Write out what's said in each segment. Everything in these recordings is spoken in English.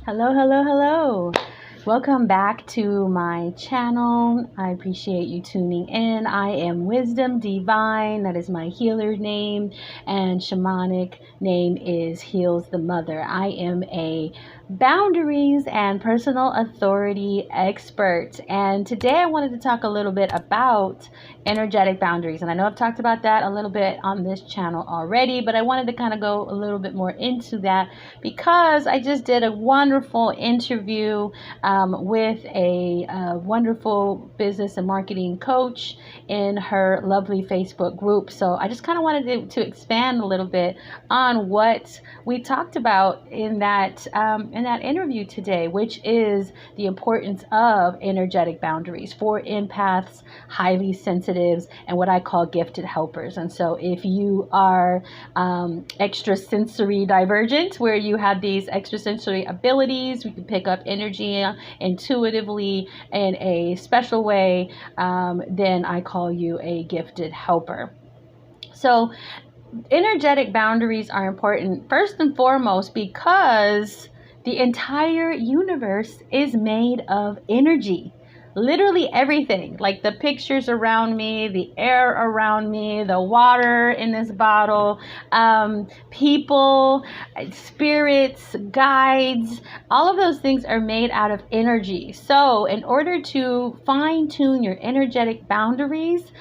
Hello, hello, hello. Welcome back to my channel. I appreciate you tuning in. I am Wyzdom DVine. That is my healer name, and Shamanic name is Heals the Mother. I am a boundaries and personal authority expert, and today I wanted to talk a little bit about energetic boundaries. And I know I've talked about that a little bit on this channel already, but I wanted to kind of go a little bit more into that because I just did a wonderful interview with a wonderful business and marketing coach in her lovely Facebook group. So I just kind of wanted to expand a little bit on what we talked about in that interview today, which is the importance of energetic boundaries for empaths, highly sensitives, and what I call gifted helpers. And so if you are extrasensory divergent, where you have these extrasensory abilities, we can pick up energy intuitively in a special way, then I call you a gifted helper. So energetic boundaries are important first and foremost because the entire universe is made of energy. Literally everything, like the pictures around me, the air around me, the water in this bottle, people, spirits, guides, all of those things are made out of energy. So in order to fine tune your energetic boundaries,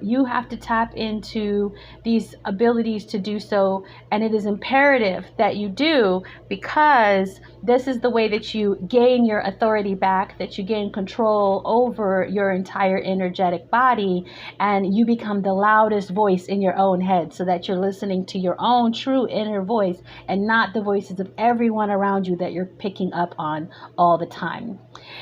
you have to tap into these abilities to do so. And it is imperative that you do, because this is the way that you gain your authority back, that you gain control over your entire energetic body, and you become the loudest voice in your own head, so that you're listening to your own true inner voice and not the voices of everyone around you that you're picking up on all the time.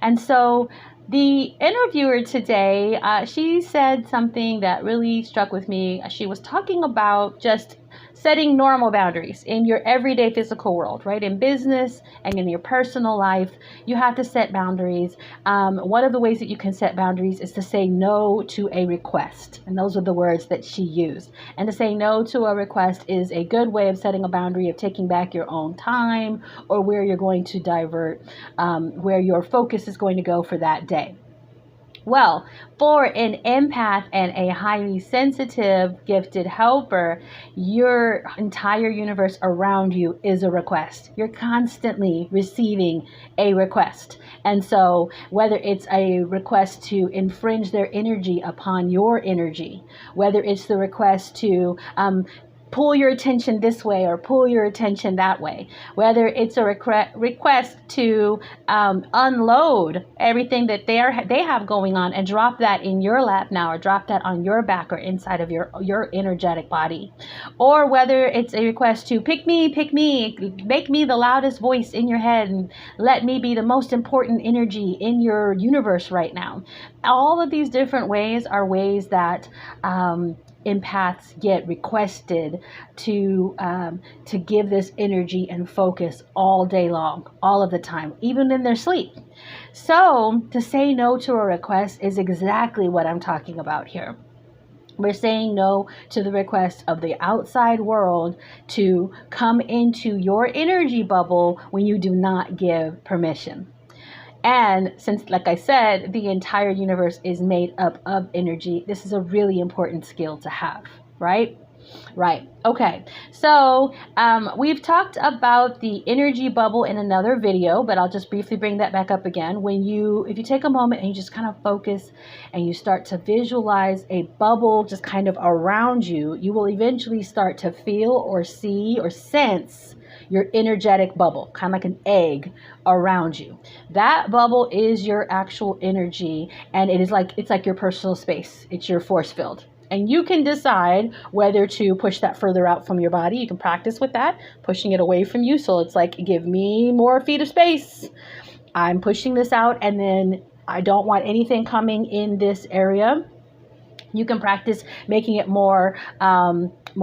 And so the interviewer today, she said something that really struck with me. She was talking about just setting normal boundaries in your everyday physical world, right? In business and in your personal life, you have to set boundaries. One of the ways that you can set boundaries is to say no to a request. And those are the words that she used. And to say no to a request is a good way of setting a boundary, of taking back your own time, or where you're going to divert, where your focus is going to go for that day. Well, for an empath and a highly sensitive, gifted helper, your entire universe around you is a request. You're constantly receiving a request. And so whether it's a request to infringe their energy upon your energy, whether it's the request to pull your attention this way or pull your attention that way, whether it's a request to unload everything that they have going on and drop that in your lap now, or drop that on your back or inside of your energetic body, or whether it's a request to pick me, make me the loudest voice in your head and let me be the most important energy in your universe right now. All of these different ways are ways that empaths get requested to give this energy and focus all day long, all of the time, even in their sleep. So to say no to a request is exactly what I'm talking about here. We're saying no to the request of the outside world to come into your energy bubble when you do not give permission. And since, like I said, the entire universe is made up of energy, this is a really important skill to have, right? Right. Okay. So we've talked about the energy bubble in another video, but I'll just briefly bring that back up again. If you take a moment and you just kind of focus and you start to visualize a bubble just kind of around you, you will eventually start to feel or see or sense your energetic bubble, kind of like an egg around you. That bubble is your actual energy, and it's like your personal space. It's your force field. And you can decide whether to push that further out from your body. You can practice with that, pushing it away from you. So it's like, give me more feet of space. I'm pushing this out, and then I don't want anything coming in this area. You can practice making it more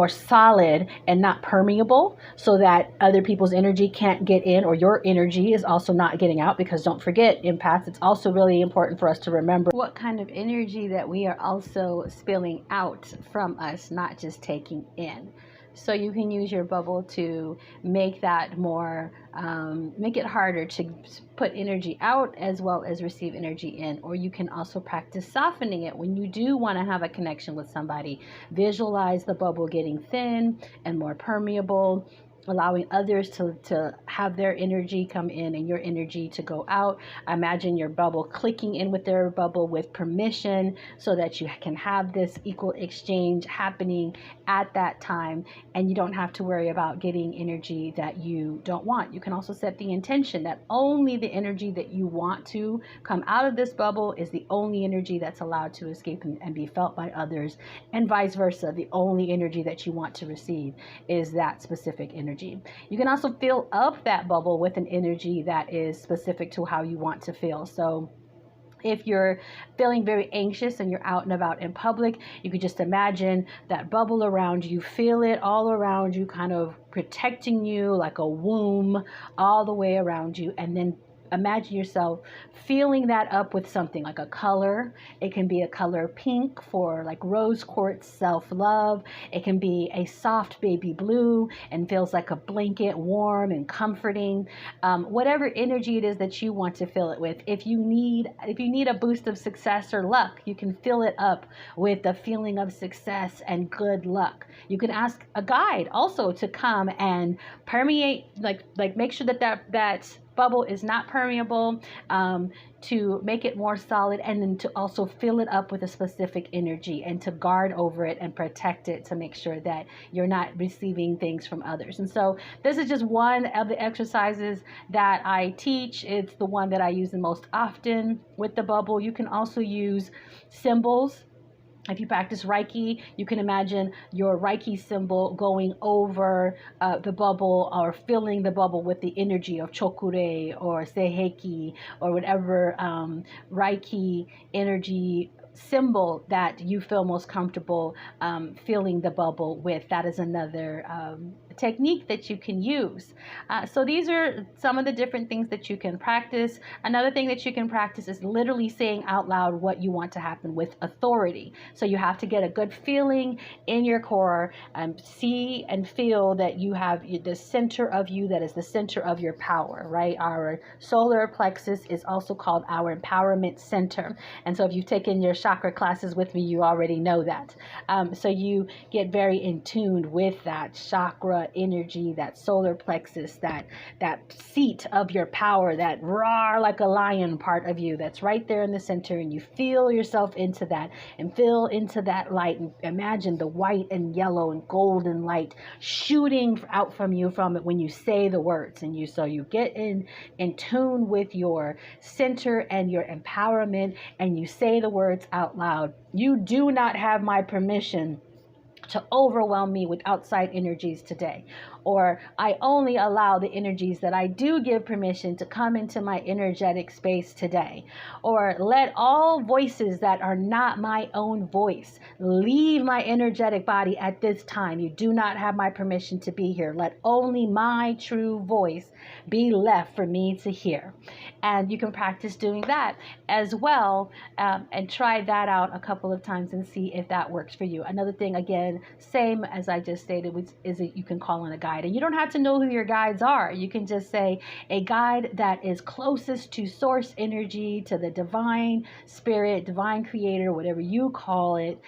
solid and not permeable, so that other people's energy can't get in, or your energy is also not getting out. Because don't forget, empaths, it's also really important for us to remember what kind of energy that we are also spilling out from us, not just taking in. So you can use your bubble to make that more, make it harder to put energy out as well as receive energy in. Or you can also practice softening it when you do want to have a connection with somebody. Visualize the bubble getting thin and more permeable, allowing others to have their energy come in and your energy to go out. Imagine your bubble clicking in with their bubble with permission so that you can have this equal exchange happening at that time, and you don't have to worry about getting energy that you don't want. You can also set the intention that only the energy that you want to come out of this bubble is the only energy that's allowed to escape and be felt by others, and vice versa. The only energy that you want to receive is that specific energy. You can also fill up that bubble with an energy that is specific to how you want to feel. So if you're feeling very anxious and you're out and about in public, you could just imagine that bubble around you, feel it all around you, kind of protecting you like a womb all the way around you, and then imagine yourself filling that up with something like a color. It can be a color pink for like rose quartz self-love. It can be a soft baby blue and feels like a blanket, warm and comforting. Whatever energy it is that you want to fill it with. If you need a boost of success or luck, you can fill it up with the feeling of success and good luck. You can ask a guide also to come and permeate, like make sure that bubble is not permeable, to make it more solid, and then to also fill it up with a specific energy and to guard over it and protect it to make sure that you're not receiving things from others. And so this is just one of the exercises that I teach. It's the one that I use the most often with the bubble. You can also use symbols. If you practice Reiki, you can imagine your Reiki symbol going over the bubble, or filling the bubble with the energy of Chokure or Seiheki or whatever Reiki energy symbol that you feel most comfortable filling the bubble with. That is another technique that you can use. So these are some of the different things that you can practice. Another thing that you can practice is literally saying out loud what you want to happen with authority. So you have to get a good feeling in your core, see and feel that you have the center of you that is the center of your power, right? Our solar plexus is also called our empowerment center. And so if you've taken your chakra classes with me, you already know that. So you get very in tune with that chakra energy, that solar plexus, that seat of your power, that roar like a lion part of you that's right there in the center, and you feel yourself into that and feel into that light, and imagine the white and yellow and golden light shooting out from you from it when you say the words. And you get in tune with your center and your empowerment, and you say the words out loud. You do not have my permission to overwhelm me with outside energies today. Or I only allow the energies that I do give permission to come into my energetic space today. Or let all voices that are not my own voice leave my energetic body at this time. You do not have my permission to be here. Let only my true voice be left for me to hear. And you can practice doing that as well, and try that out a couple of times and see if that works for you. Another thing, again, same as I just stated, is that you can call on a guide. And you don't have to know who your guides are. You can just say a guide that is closest to source energy, to the divine spirit, divine creator, whatever you call it.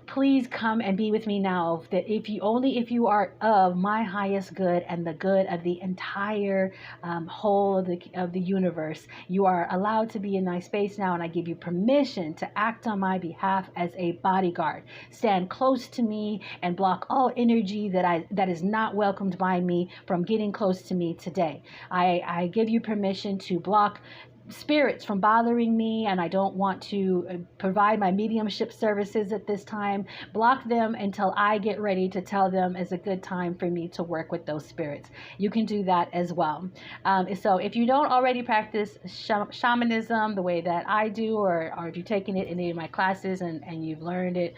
Please come and be with me now. That if you are of my highest good and the good of the entire whole of the universe, you are allowed to be in my space now, and I give you permission to act on my behalf as a bodyguard. Stand close to me and block all energy that is not welcomed by me from getting close to me today. I give you permission to block spirits from bothering me, and I don't want to provide my mediumship services at this time. Block them until I get ready to tell them is a good time for me to work with those spirits. You can do that as well. So if you don't already practice shamanism the way that I do, or if you've taken it in any of my classes and you've learned it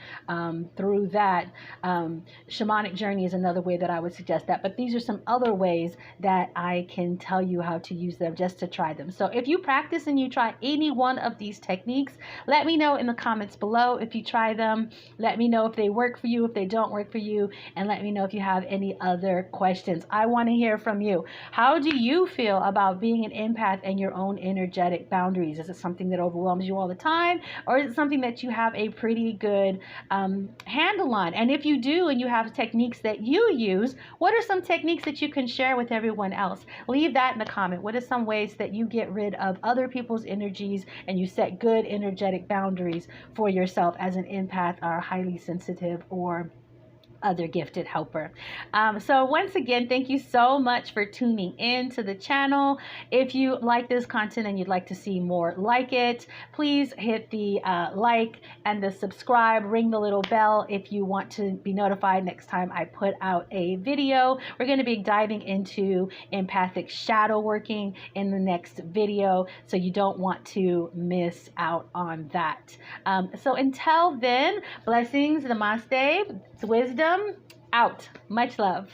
through that, shamanic journey is another way that I would suggest that. But these are some other ways that I can tell you how to use them just to try them. So if you practice practice and you try any one of these techniques, let me know in the comments below if you try them. Let me know if they work for you, if they don't work for you, and let me know if you have any other questions. I want to hear from you. How do you feel about being an empath and your own energetic boundaries? Is it something that overwhelms you all the time, or is it something that you have a pretty good handle on? And if you do and you have techniques that you use, what are some techniques that you can share with everyone else? Leave that in the comment. What are some ways that you get rid of other people's energies and you set good energetic boundaries for yourself as an empath or highly sensitive or other gifted helper? So once again, thank you so much for tuning in to the channel. If you like this content and you'd like to see more like it, please hit the like and the subscribe, ring the little bell if you want to be notified next time I put out a video. We're going to be diving into empathic shadow working in the next video, so you don't want to miss out on that. So until then, blessings, namaste, it's Wyzdom out. Much love.